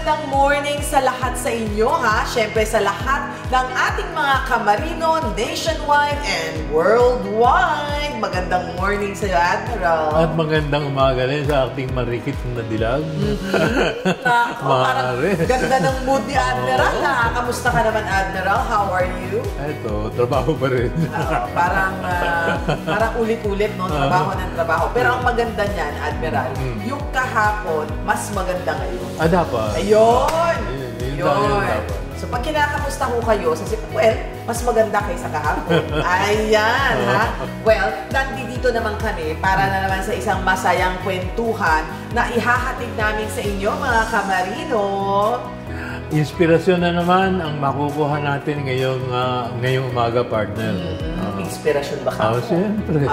magandang morning sa lahat sa inyo ha. Siyempre sa lahat ng ating mga kamarino nationwide and worldwide. Magandang morning sa iyo, Admiral. At magandang umaga rin sa ating marikit na dilag. Parang ganda ng mood ni Admiral ha. Kamusta ka naman, Admiral? How are you? Eto, trabaho pa rin. Parang ulit-ulit, no? Trabaho ng trabaho. Pero ang maganda niyan, Admiral, yung kahapon, mas maganda ngayon. Dapat. Ayun! Yun. So pag kinakamusta ko kayo, mas maganda kaysa kahapon. Ayan, ha? Well, nandito naman kami para na naman sa isang masayang kwentuhan na ihahatid namin sa inyo, mga kamarino. Inspirasyon na naman ang makukuha natin ngayong umaga, partner. Inspirasyon ba ka? Siyempre.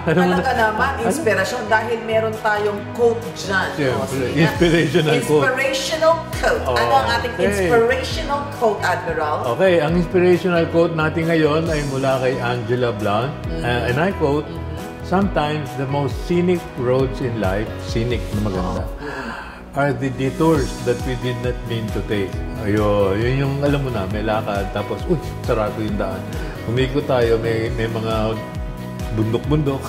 Talaga naman, inspirasyon dahil meron tayong quote dyan. Siyempre, inspirational quote. Inspirational quote. Ano ang ating inspirational quote, Admiral? Okay, ang inspirational quote natin ngayon ay mula kay Angela Blunt. And I quote, "Sometimes the most scenic roads in life, scenic na maganda, are the detours that we did not mean to take." Ayun, yun yung alam mo na, may lakad, tapos, sarado yung daan. Umikot tayo, may mga bundok-bundok.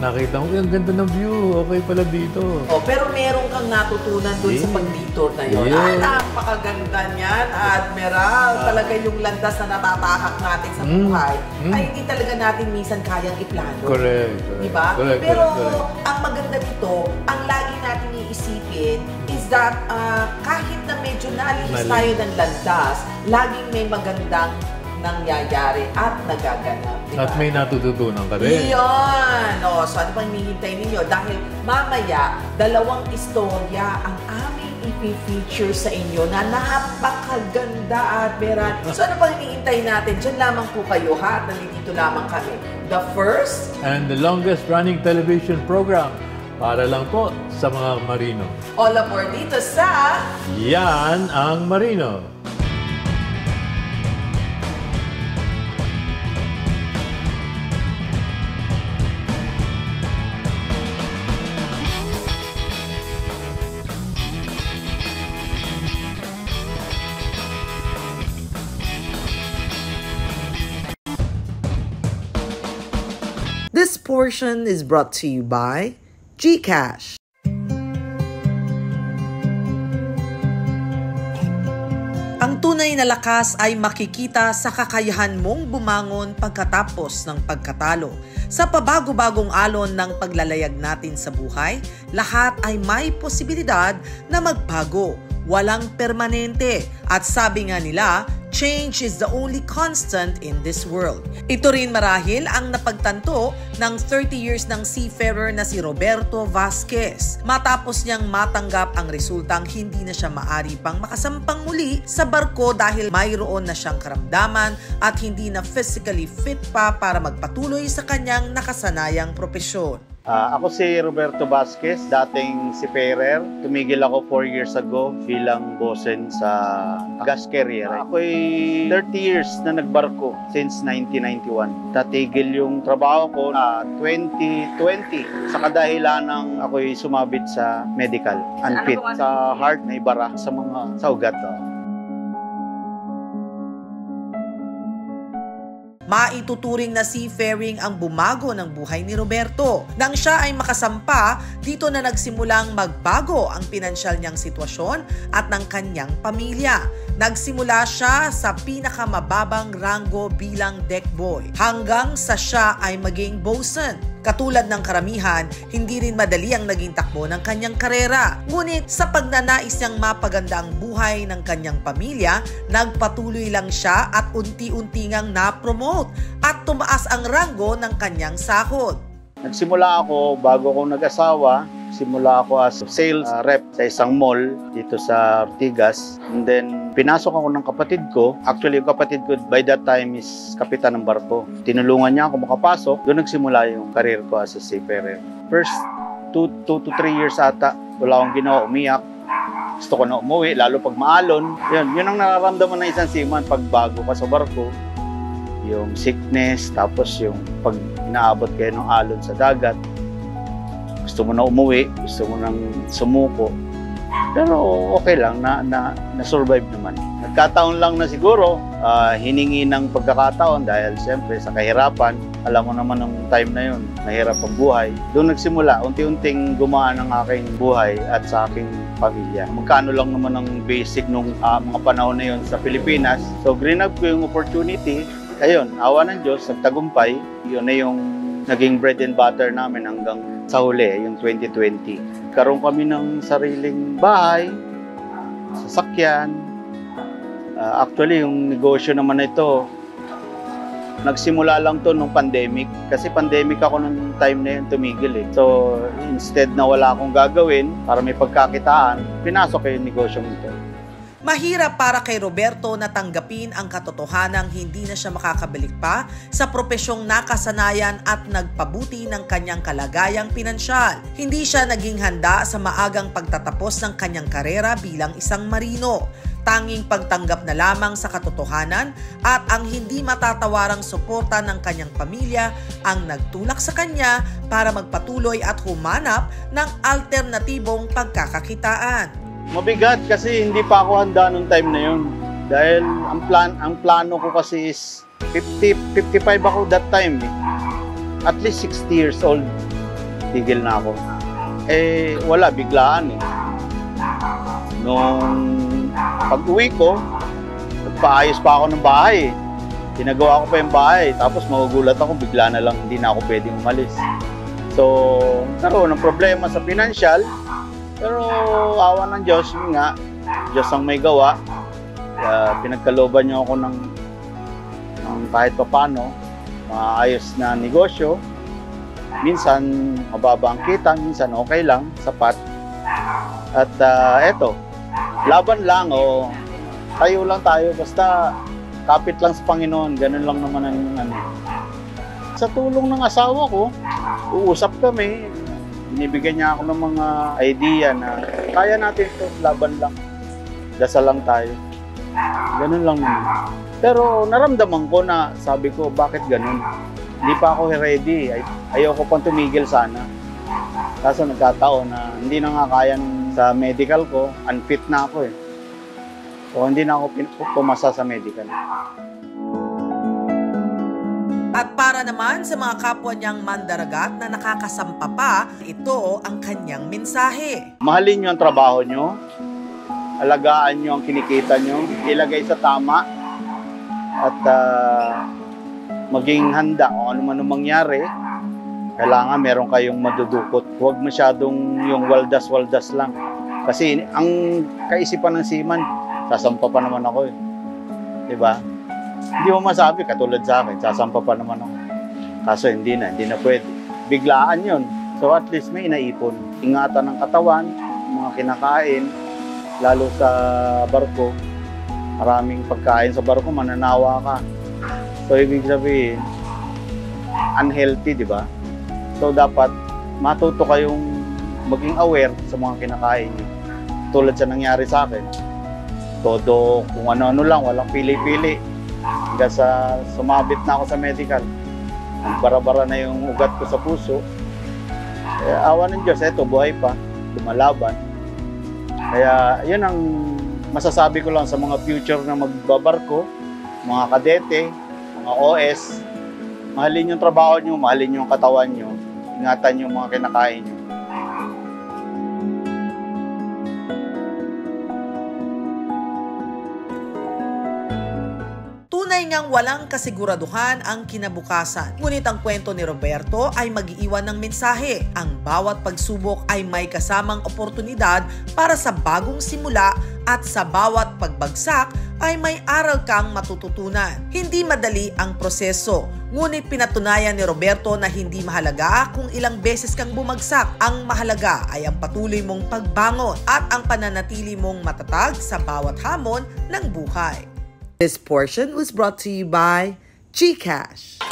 Nakita ko, ang ganda ng view, okay pala dito. Pero meron kang natutunan dun sa pag-detour na yun. Napakaganda niyan, Admiral. Talaga yung landas na natatahak natin sa buhay, ay hindi talaga natin minsan kayang iplano. Correct. Diba? Pero ang maganda nito, ang lagi natin iisipin is that kahit na medyo nalihis tayo ng landas, laging may magandang nangyayari at nagaganap. Diba? At may natututunan ka rin. Iyon! So ano pang hinihintay ninyo? Dahil mamaya, 2 istorya ang aming ipifeature sa inyo na napakaganda, Admiral. So ano pang hinihintay natin? Diyan lamang po kayo ha, at nandito lamang kami. The first and the longest running television program para lang po sa mga marino. All aboard dito sa Yan ang Marino. This portion is brought to you by GCash. Ang tunay na lakas ay makikita sa kakayahan mong bumangon pagkatapos ng pagkatalo. Sa pabago-bagong alon ng paglalayag natin sa buhay, lahat ay may posibilidad na magbago. Walang permanente. At sabi nga nila, change is the only constant in this world. Ito rin marahil ang napagtanto ng 30 years ng seafarer na si Roberto Vasquez. Matapos niyang matanggap ang resultang hindi na siya maari pang makasampang muli sa barko dahil mayroon na siyang karamdaman at hindi na physically fit pa para magpatuloy sa kanyang nakasanayang propesyon. Ako si Roberto Vasquez, dating seafarer. Tumigil ako 4 years ago bilang bosen sa gas carrier. Ako'y 30 years na nagbarko since 1991. Tatigil yung trabaho ko 2020 sa kadahilan ng ako'y sumabit sa medical. Unfit sa heart na ibara sa mga ugat. Maituturing na seafaring ang bumago ng buhay ni Roberto. Nang siya ay makasampa, dito na nagsimulang magbago ang pinansyal niyang sitwasyon at ng kanyang pamilya. Nagsimula siya sa pinakamababang ranggo bilang deck boy hanggang sa siya ay maging bosun. Katulad ng karamihan, hindi rin madali ang naging takbo ng kanyang karera. Ngunit sa pagnanais niyang mapaganda ang buhay ng kanyang pamilya, nagpatuloy lang siya at unti-unti ngang na-promote at tumaas ang ranggo ng kanyang sahod. Nagsimula ako bago ako nag-asawa. Simula ako as sales rep sa isang mall dito sa Ortigas. And then, pinasok ako ng kapatid ko. Actually, yung kapatid ko by that time is kapitan ng barko. Tinulungan niya ako makapasok. Doon nagsimula yung career ko as a seafarer. First 2 to 3 years ata, wala akong ginawa, umiyak. Gusto ko na umuwi, lalo pag maalon. Yun ang nararamdaman ng isang seaman pag bago ka sa barko. Yung sickness, tapos yung pag inaabot kayo ng alon sa dagat. Gusto mo na umuwi, gusto mo nang sumuko. Pero okay lang, na-survive naman. Nagkataon lang na siguro, hiningi ng pagkakataon dahil siyempre sa kahirapan, alam mo naman ng time na yun, mahirap ang buhay. Doon nagsimula, unti-unting gumaan ang aking buhay at sa aking pamilya. Magkano lang naman ang basic nung mga panahon na yun sa Pilipinas. So grinab ko yung opportunity. Ayun, awa ng Diyos, nagtagumpay. Yun na yung naging bread and butter namin hanggang sa huli, yung 2020. Karoon kami ng sariling bahay, sasakyan. Actually, yung negosyo naman na ito, nagsimula lang to nung pandemic. Kasi pandemic ako nung time na yun, tumigil eh. So, instead na wala akong gagawin para may pagkakitaan, pinasok ko yung negosyo nito. Mahirap para kay Roberto na tanggapin ang katotohanang hindi na siya makakabalik pa sa propesyong nakasanayan at nagpabuti ng kanyang kalagayang pinansyal. Hindi siya naging handa sa maagang pagtatapos ng kanyang karera bilang isang marino. Tanging pagtanggap na lamang sa katotohanan at ang hindi matatawarang suporta ng kanyang pamilya ang nagtulak sa kanya para magpatuloy at humanap ng alternatibong pagkakakitaan. Mabigat kasi hindi pa ako handa nung time na yun. Dahil ang plano ko kasi is 55 ako that time eh. At least 60 years old. Tigil na ako. Eh, wala, biglaan eh. Nung pag-uwi ko, nagpaayos pa ako ng bahay eh. Ginagawa ko pa yung bahay. Tapos magugulat ako, bigla na lang hindi na ako pwedeng umalis. So, naroon ng problema sa financial. Pero awa ng Diyos, yun nga, Diyos ang may gawa. Pinagkalooban niyo ako ng kahit papano, maayos na negosyo. Minsan mababa ang kita, minsan okay lang, sapat. At eto, laban lang o tayo lang tayo, basta kapit lang sa Panginoon, ganun lang naman ang ano. Sa tulong ng asawa ko, uusap kami. Binibigyan niya ako ng mga idea na kaya natin ito, laban lang. Dasal lang tayo. Ganun lang naman. Pero naramdaman ko na, sabi ko, bakit ganun? Hindi pa ako ready. Ayoko pang tumigil sana. Kaso nagkataon na hindi na nga kaya sa medical ko, unfit na ako eh. So hindi na ako pumasa sa medical. At para naman sa mga kapwa niyang mandaragat na nakakasampa pa, ito ang kanyang mensahe. Mahalin niyo ang trabaho niyo, alagaan niyo ang kinikita niyo, ilagay sa tama, at maging handa kung ano man ang mangyari. Kailangan meron kayong madudukot. Huwag masyadong yung waldas-waldas lang. Kasi ang kaisipan ng seaman, sasampa pa naman ako eh. Diba? Hindi mo masabi, katulad sa akin, sasampa pa naman ako. Kaso hindi na pwede. Biglaan yun. So at least may inaipon. Ingatan ng katawan, mga kinakain, lalo sa barko. Maraming pagkain sa barko, mananawa ka. So ibig sabihin, unhealthy, di ba? So dapat matuto kayong maging aware sa mga kinakain niyo. Tulad sa nangyari sa akin. Todo kung ano-ano lang, walang pili-pili. Hanggang sa sumabit na ako sa medical. Bara-bara na yung ugat ko sa puso. Awa ng Diyos, eto, buhay pa. Lumalaban. Kaya yun ang masasabi ko lang sa mga future na magbabarko, mga kadete, mga OS. Mahalin yung trabaho nyo, mahalin yung katawan nyo. Ingatan yung mga kinakain nyo. Tunay ngang walang kasiguraduhan ang kinabukasan. Ngunit ang kwento ni Roberto ay mag-iiwan ng mensahe. Ang bawat pagsubok ay may kasamang oportunidad para sa bagong simula at sa bawat pagbagsak ay may aral kang matututunan. Hindi madali ang proseso. Ngunit pinatunayan ni Roberto na hindi mahalaga kung ilang beses kang bumagsak. Ang mahalaga ay ang patuloy mong pagbangon at ang pananatili mong matatag sa bawat hamon ng buhay. This portion was brought to you by GCash.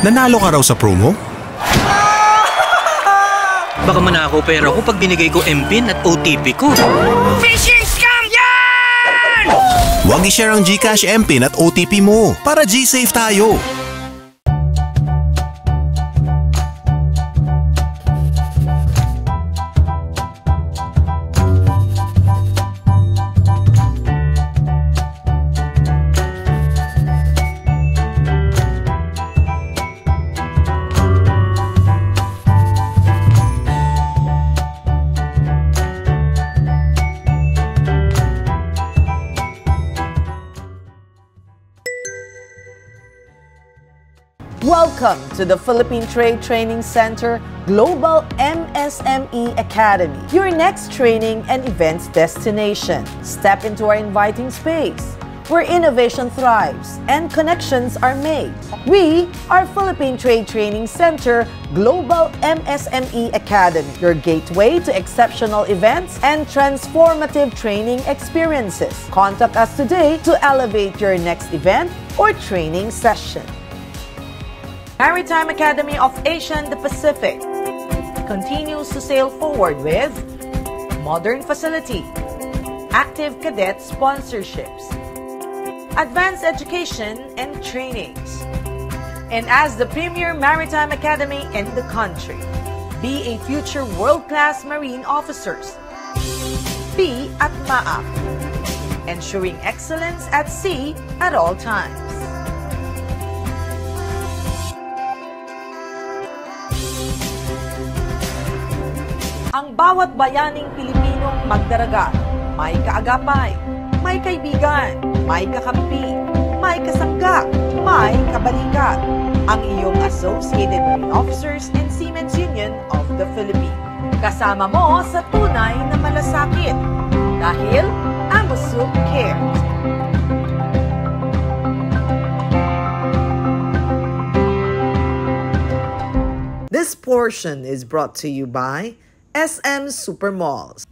Nanalo ka raw sa promo? Baka manakaw pera ko pag binigay ko MPIN at OTP ko. Phishing scam yan! Huwag i-share ang GCash, MPIN at OTP mo para G-Safe tayo. Welcome to the Philippine Trade Training Center Global MSME Academy, your next training and events destination. Step into our inviting space where innovation thrives and connections are made. We are Philippine Trade Training Center Global MSME Academy, your gateway to exceptional events and transformative training experiences. Contact us today to elevate your next event or training session. Maritime Academy of Asia and the Pacific continues to sail forward with modern facility, active cadet sponsorships, advanced education and trainings. And as the premier maritime academy in the country, be a future world-class marine officers. Be at MAAP, ensuring excellence at sea at all times. Ang bawat bayaning Pilipinong magdaragat, may kaagapay, may kaibigan, may kakampi, may kasangga, may kabalikat. Ang iyong Associated Marine Officers and Seamen's Union of the Philippines. Kasama mo sa tunay na malasakit. Dahil AMBUSUP cares. This portion is brought to you by SM Supermalls.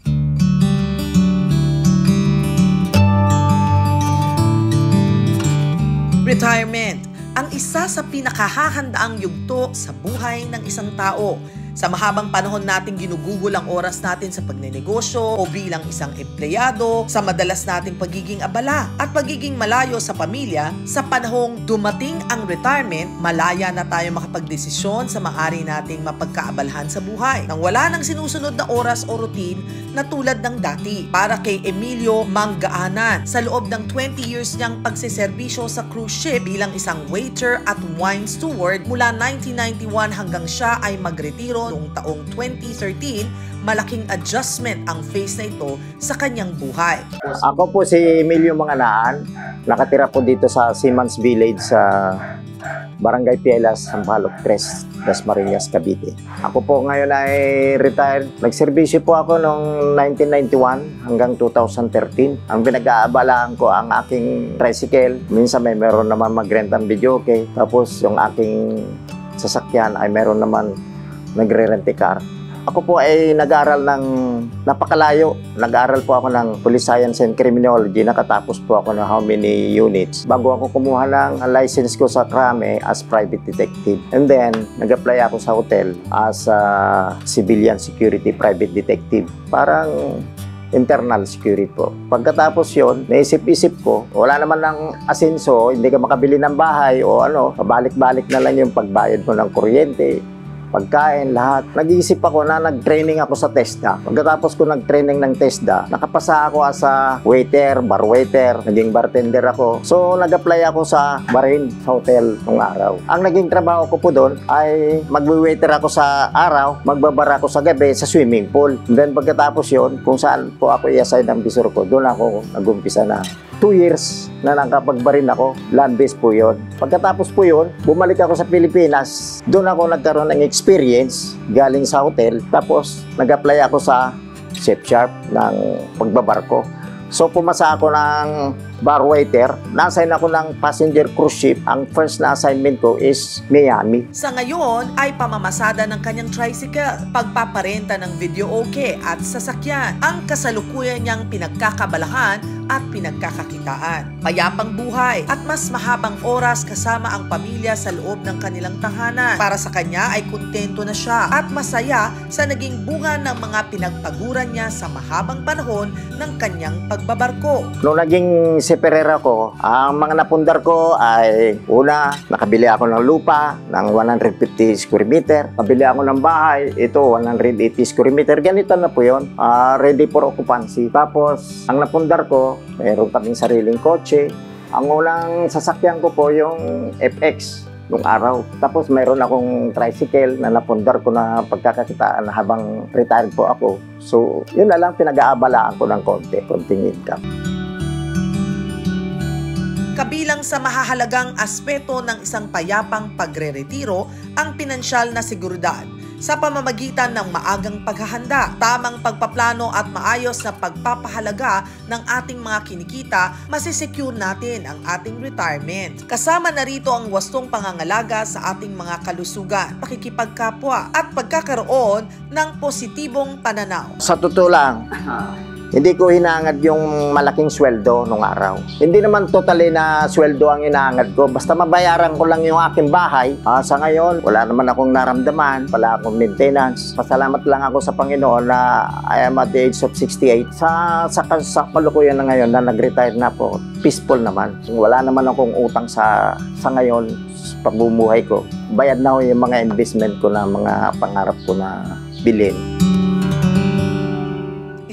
Retirement, ang isa sa pinakahahandaang yugto sa buhay ng isang tao. Sa mahabang panahon nating ginugugol ang oras natin sa pagnenegosyo o bilang isang empleyado, sa madalas nating pagiging abala at pagiging malayo sa pamilya, sa panahong dumating ang retirement, malaya na tayo makapagdesisyon sa maaari nating mapagkaabalahan sa buhay nang wala nang sinusunod na oras o routine na tulad ng dati. Para kay Emilio Manggaanan, sa loob ng 20 years niyang pagsiservisyo sa cruise ship bilang isang waiter at wine steward mula 1991 hanggang siya ay magretiro noong taong 2013, malaking adjustment ang phase na ito sa kanyang buhay. Ako po si Emilio Manggaanan, nakatira po dito sa Seaman's Village sa Barangay Pielas, Sampaloc 3, Dasmariñas, Cavite. Ako po ngayon ay retired. Nagserbisyo po ako noong 1991 hanggang 2013. Ang pinag-aabalaan ko ang aking tricycle. Minsan may meron naman mag-rent ang videoke. Tapos yung aking sasakyan ay meron naman nagre-rent car. Ako po ay nag-aaral ng napakalayo. Nag-aaral po ako ng Police Science and Criminology. Nakatapos po ako ng how many units. Bago ako kumuha ng license ko sa Krame as private detective. And then, nag-apply ako sa hotel as a civilian security private detective. Parang internal security po. Pagkatapos yon, naisip-isip ko, wala naman ng asenso, hindi ka makabili ng bahay o ano, pabalik-balik na lang yung pagbayad mo ng kuryente, pagkain, lahat. Nag-iisip ako na nag-training ako sa TESDA. Pagkatapos ko nag-training ng TESDA, nakapasa ako as a waiter, bar waiter, naging bartender ako. So, nag-apply ako sa Barin, sa hotel nung araw. Ang naging trabaho ko po doon ay mag-waiter ako sa araw, magbabar ako sa gabi sa swimming pool. And then pagkatapos yon, kung saan po ako i-assign ng bisor ko, doon ako nag-umpisa na. 2 years na nakapagbarin ako, land-based po yun. Pagkatapos po yun, bumalik ako sa Pilipinas. Doon ako nagkaroon ng experience galing sa hotel. Tapos nag-apply ako sa chef shop ng pagbabarko. So pumasa ako ng bar waiter. Na-assign ako ng passenger cruise ship. Ang first na assignment ko is Miami. Sa ngayon ay pamamasada ng kanyang tricycle, pagpaparenta ng video okay at sasakyan, ang kasalukuyan niyang pinagkakabalahan at pinagkakakitaan. Payapang buhay at mas mahabang oras kasama ang pamilya sa loob ng kanilang tahanan. Para sa kanya ay kontento na siya at masaya sa naging bunga ng mga pinagpaguran niya sa mahabang panahon ng kanyang pagbabarko. Noong naging seafarer ako, ang mga napundar ko ay una, nakabili ako ng lupa ng 150 square meter. Nakabili ako ng bahay, ito 180 square meter. Ganito na po yun, ready for occupancy. Tapos, ang napundar ko, mayroon kaming sariling kotse. Ang unang sasakyan ko po yung FX nung araw. Tapos mayroon akong tricycle na napundar ko na pagkakakitaan habang retired po ako. So, yun na lang pinag-aabalaan ko ng konting income. Kabilang sa mahahalagang aspeto ng isang payapang pagre-retiro ang pinansyal na seguridad sa pamamagitan ng maagang paghahanda, tamang pagpaplano at maayos na pagpapahalaga ng ating mga kinikita, masisecure natin ang ating retirement. Kasama na rito ang wastong pangangalaga sa ating mga kalusugan, pakikipagkapwa at pagkakaroon ng positibong pananaw. Sa totoo lang, hindi ko hinangad yung malaking sweldo nung araw. Hindi naman totally na sweldo ang hinangad ko. Basta mabayaran ko lang yung aking bahay. Sa ngayon, wala naman akong naramdaman. Wala akong maintenance. Pasalamat lang ako sa Panginoon na I am at the age of 68. Sa kalukuyan na ngayon na nag-retire na po, peaceful naman. Wala naman akong utang sa ngayon sa pamumuhay ko. Bayad na ako yung mga investment ko na mga pangarap ko na bilhin.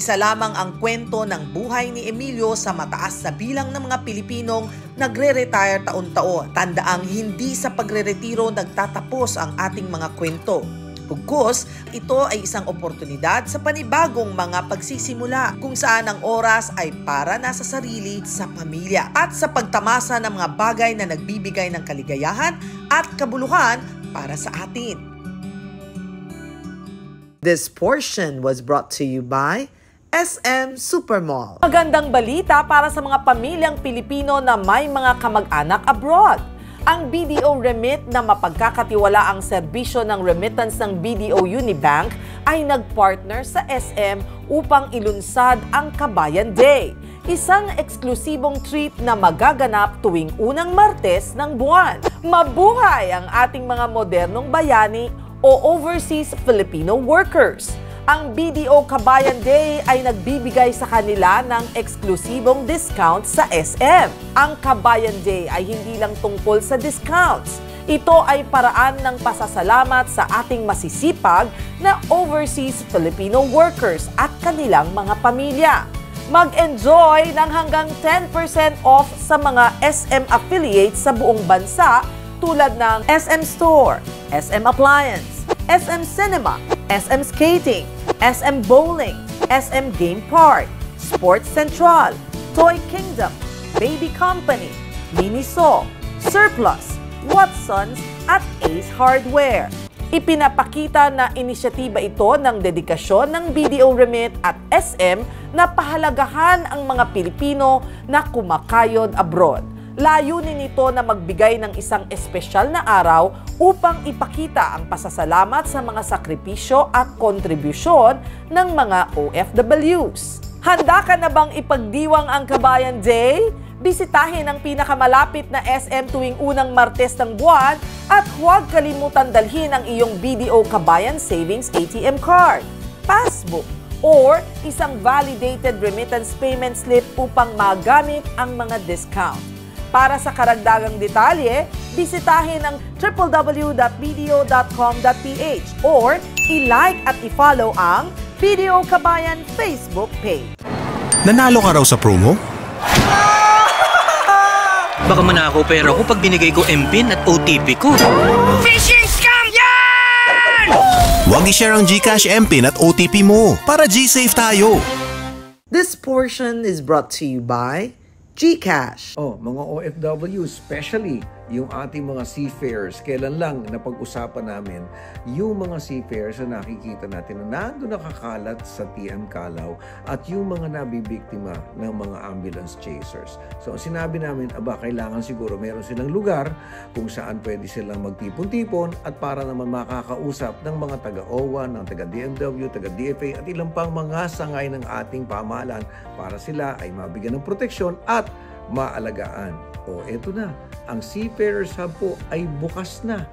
Isa lamang ang kwento ng buhay ni Emilio sa mataas na bilang ng mga Pilipinong nagre-retire taon-taon. Tandaang hindi sa pagre-retiro nagtatapos ang ating mga kwento. Bugkus, ito ay isang oportunidad sa panibagong mga pagsisimula kung saan ang oras ay para na sa sarili, sa pamilya at sa pagtamasa ng mga bagay na nagbibigay ng kaligayahan at kabuluhan para sa atin. This portion was brought to you by SM Supermall. Magandang balita para sa mga pamilyang Pilipino na may mga kamag-anak abroad. Ang BDO Remit na mapagkakatiwala ang serbisyo ng remittance ng BDO Unibank ay nagpartner sa SM upang ilunsad ang Kabayan Day. Isang eksklusibong treat na magaganap tuwing unang Martes ng buwan. Mabuhay ang ating mga modernong bayani o overseas Filipino workers. Ang BDO Kabayan Day ay nagbibigay sa kanila ng eksklusibong discount sa SM. Ang Kabayan Day ay hindi lang tungkol sa discounts. Ito ay paraan ng pasasalamat sa ating masisipag na overseas Filipino workers at kanilang mga pamilya. Mag-enjoy ng hanggang 10% off sa mga SM affiliates sa buong bansa tulad ng SM Store, SM Appliance, SM Cinema, SM Skating, SM Bowling, SM Game Park, Sports Central, Toy Kingdom, Baby Company, Miniso, Surplus, Watsons at Ace Hardware. Ipinapakita na inisyatiba ito ng dedikasyon ng BDO Remit at SM na pahalagahan ang mga Pilipino na kumakayod abroad. Layunin nito na magbigay ng isang espesyal na araw upang ipakita ang pasasalamat sa mga sakripisyo at kontribusyon ng mga OFWs. Handa ka na bang ipagdiwang ang Kabayan Day? Bisitahin ang pinakamalapit na SM tuwing unang Martes ng buwan at huwag kalimutan dalhin ang iyong BDO Kabayan Savings ATM card, passbook, or isang validated remittance payment slip upang magamit ang mga discount. Para sa karagdagang detalye, bisitahin ang www.bdo.com.ph or i-like at i-follow ang BDO Kabayan Facebook page. Nanalo ka raw sa promo? Baka manakaw pera ko pag binigay ko MPIN at OTP ko. Phishing scam yan! Huwag i-share ang GCash, MPIN at OTP mo para G-Safe tayo. This portion is brought to you by GCash. Mga OFW, especially yung ating mga seafarers. Kailan lang napag-usapan namin yung mga seafarers na nakikita natin na nandun nakakalat sa TM Calao at yung mga nabibiktima ng mga ambulance chasers. So sinabi namin, kailangan siguro meron silang lugar kung saan pwede silang magtipon-tipon at para naman makakausap ng mga taga-OWA, ng taga-DMW, taga-DFA at ilang pang mga sangay ng ating pamahalaan para sila ay mabigyan ng proteksyon at maalagaan. Eto na, ang Seafarers Hub po ay bukas na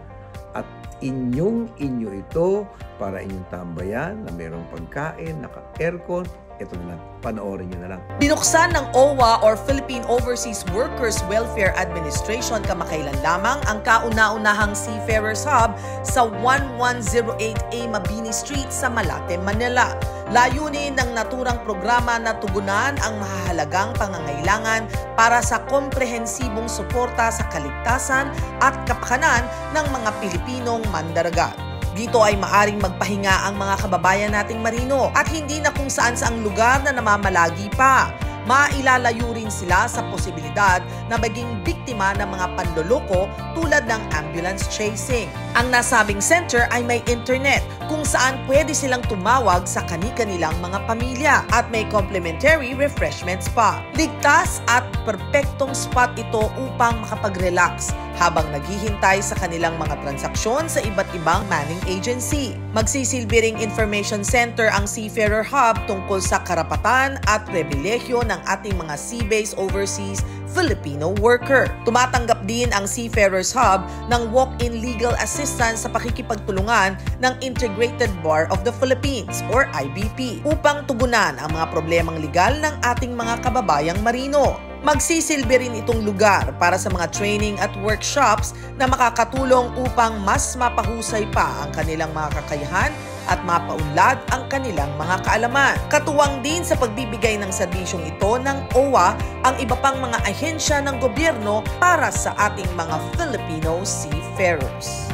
at inyo ito para inyong tambayan na mayroong pagkain, naka-aircon. Ito na lang, panoorin nyo na lang. Binuksan ng OWA or Philippine Overseas Workers Welfare Administration kamakailan lamang ang kauna-unahang Seafarers Hub sa 1108A Mabini Street sa Malate, Manila. Layunin ng naturang programa na tugunan ang mahahalagang pangangailangan para sa komprehensibong suporta sa kaligtasan at kapakanan ng mga Pilipinong mandaragat. Dito ay maaring magpahinga ang mga kababayan nating marino at hindi na kung saan-saang lugar na namamalagi pa. Mailalayo rin sila sa posibilidad na maging biktima ng mga panloloko tulad ng ambulance chasing. Ang nasabing center ay may internet kung saan pwede silang tumawag sa kani-kanilang mga pamilya at may complimentary refreshments pa. Ligtas at perpektong spot ito upang makapag-relax habang naghihintay sa kanilang mga transaksyon sa iba't ibang manning agency. Magsisilbi ring information center ang Seafarer Hub tungkol sa karapatan at pribilehyo ng ating mga sea-based overseas Filipino worker. Tumatanggap din ang Seafarers Hub ng walk-in legal assistance sa pakikipagtulungan ng Integrated Bar of the Philippines or IBP upang tugunan ang mga problemang legal ng ating mga kababayang marino. Magsisilbi rin itong lugar para sa mga training at workshops na makakatulong upang mas mapahusay pa ang kanilang mga kakayahan at mapaunlad ang kanilang mga kaalaman. Katuwang din sa pagbibigay ng serbisyong ito ng OWA ang iba pang mga ahensya ng gobyerno para sa ating mga Filipino seafarers.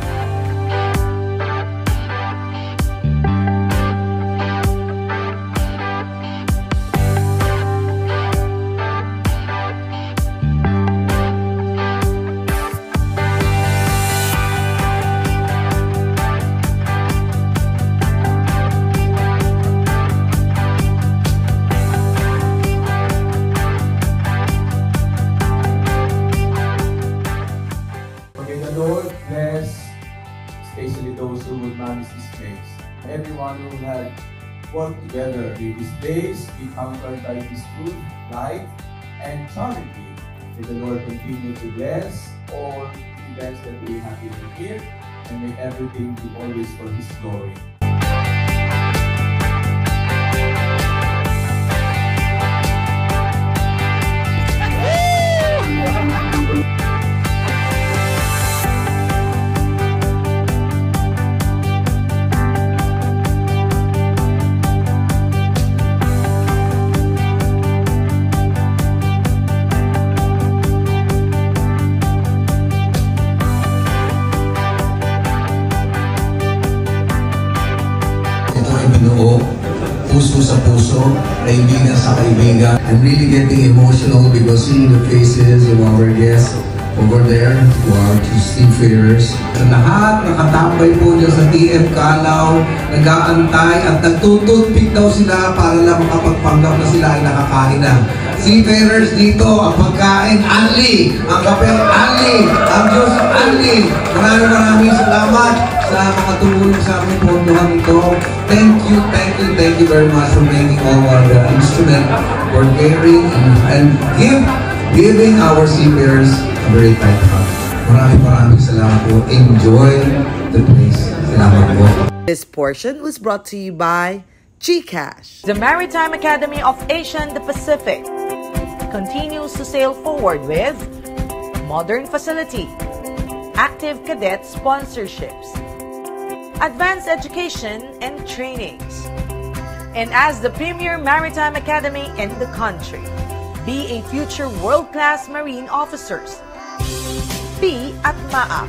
Especially those who will manage this case. Everyone who had worked together in these days, be conquered by His truth, light, and charity. May the Lord continue to bless all events that we have in here, and may everything be always for His glory. Puso sa puso, kaibigan sa kaibigan. I'm really getting emotional because seeing the faces of our guests over there who are seafarers. Sa lahat, nakatambay po dyan sa TM Calao, nag-aantay at nagtututpik daw sila para lang makapagpanggap na sila ay nakakain na. Seafarers dito, ang pagkain, anli! Ang kape, anli! Ang Diyos, anli! Maraming salamat sa mga tumulong sa aming pondohan ito. Thank you very much for making all the instrument for caring and giving our seafarers a very tight hug. Maraming salamat po. Enjoy the place. Salamat po. This portion was brought to you by GCash. The Maritime Academy of Asia and the Pacific continues to sail forward with modern facility, active cadet sponsorships, advanced education and trainings. And as the premier maritime academy in the country, be a future world-class marine officers. Be at MAAP,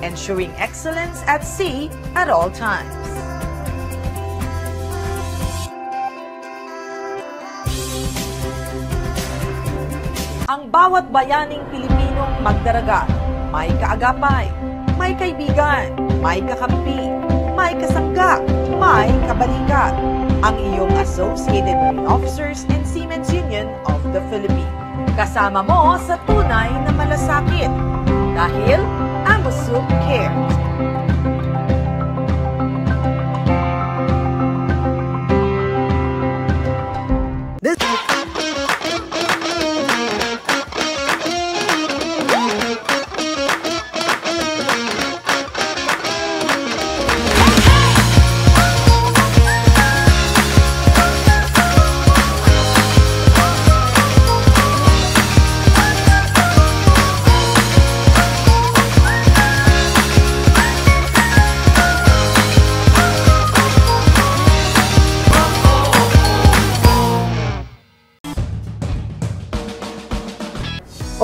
ensuring excellence at sea at all times. Ang bawat bayaning Pilipinong magdaragat may kaagapay, may kaibigan, may kakampi, may kasangga, may kabalikat. Ang iyong Associated Marine Officers and Seamen's Union of the Philippines. Kasama mo sa tunay na malasakit. Dahil AMBUSUP cares.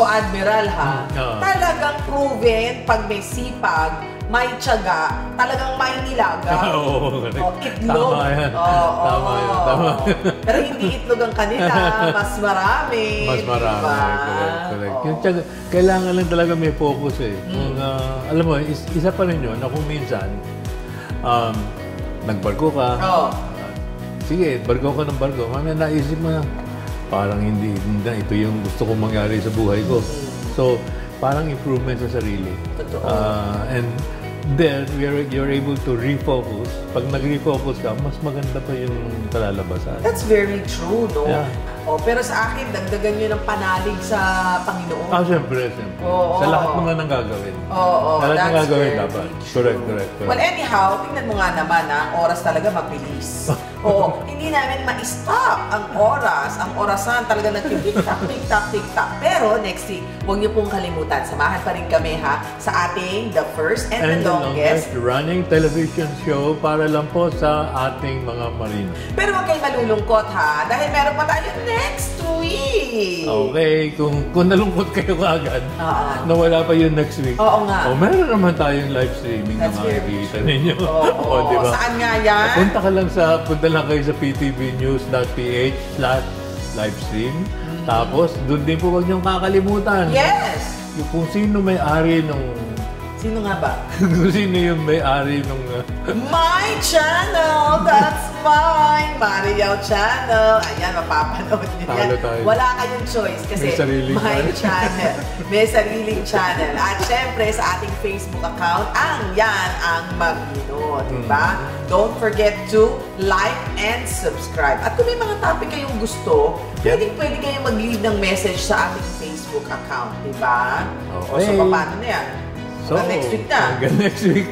O Admiral ha, talagang proven pag may sipag, may tiyaga, talagang may nilaga. Oo, itlog. Tama yan. Tama yan. Pero hindi itlog ang kanila, mas marami. Mas marami. Diba? Correct. Yung tiyaga, kailangan lang talaga may focus eh. Kung, alam mo, isa pa rin yun na kung minsan, nagbarko ka, sige, barko ka ng barko, mamaya naisip mo na, parang hindi na ito yung gusto kong mangyari sa buhay ko. So, parang improvement sa sarili. And then, you're able to refocus. Pag nag-refocus ka, mas maganda pa yung kalalabasan. That's very true, no? Yeah. Pero sa akin, dagdagan nyo ng panalig sa Panginoon. Siyempre. Sa lahat mo nga nang gagawin. Sa lahat ng gagawin dapat. Correct. Well, anyhow, tingnan mo nga naman, oras talaga mabilis. Hindi namin ma-stop ang oras. Ang orasan talaga nag-tik-tak. Pero next week, huwag niyo pong kalimutan. Samahan pa rin kami sa ating The First and the Longest running television show para lang po sa ating mga marino. Pero huwag kayong malulungkot ha, dahil meron pa tayo next week. Okay, kung nalungkot kayo agad, na wala pa yun next week. Oo nga. Meron naman tayong live streaming na makikita ninyo. Diba? Saan nga yan? Punta lang kayo sa ptvnews.ph/livestream. Tapos, doon din po huwag niyong kakalimutan. Yes! Kung sino may-ari nung... Sino nga ba? Kung sino yung may-ari nung... My channel! That's mine! Mariel Channel! Ayan, mapapanood niyo yan. Wala kayong choice kasi my channel. May sariling channel. At syempre, sa ating Facebook account, yan ang Marino. Diba? Don't forget to like and subscribe. At kung may mga topic kayong gusto, pwede kayong mag-leave ng message sa ating Facebook account. Diba? So, paano na yan? Next week na. Next week.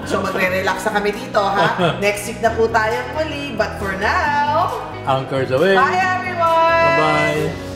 So magre-relax na kami dito, ha? Next week na po tayo muli. But for now, anchors away. Bye everyone! Bye-bye!